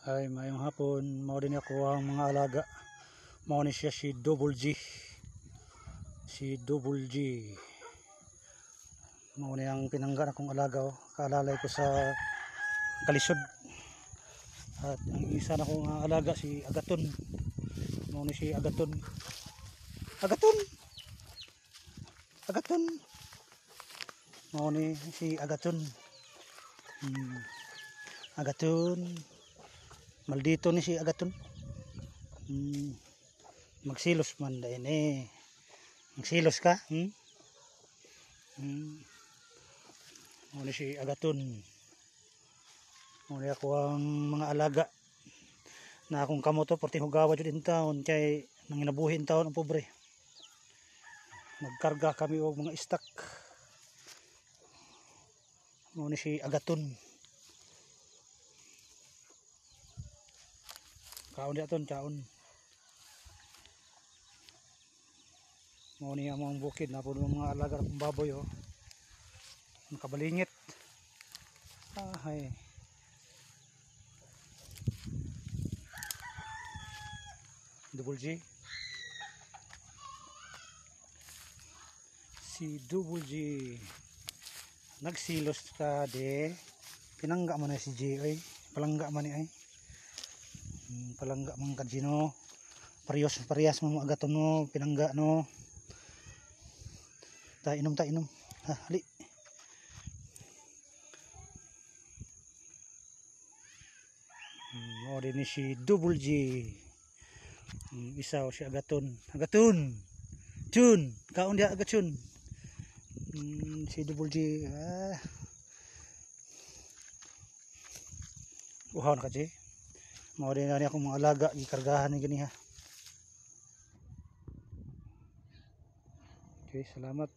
Ay, mayong hapon, mao din ako ang mga alaga. Mao ni siya si Double G. Si Double G. Mao ni ang pinangga akong alaga, oh. Kaalalay ko sa kalisod. At ang isa na kong alaga si Agaton. Mao ni si Agaton. Agaton. Agaton. Mao ni si Agaton. Agaton. Maldito ni si Agaton. Magsilos man dahil eh. Magsilos ka? Mao ni si Agaton. Mao ni ako ang mga alaga na akong kamoto porti hugawa jud in taon kay nanginabuhi in taon ang pobre. Nagkarga kami og mga stock. Mao ni si Agaton. Kaon di aton kaon. Mao ni among bukid na puno mga alaga ng baboy, oh. Nakabalingit. Ay. Double G. Si Double G. Nagsilos ka de. Pinangga man na si G, ay. Palangga man ni ay. Palangga man kadjino. Parehas mo Agaton no, pinangga no. Ta inom. Hali. Mao din ni si Double G. Isa si Agaton. Agaton. Chun, kaon dia Agaton. Si Double G. Uhaw na kasi. Mao din na akong mga alaga gikargahan ni gani ha. Okay, salamat.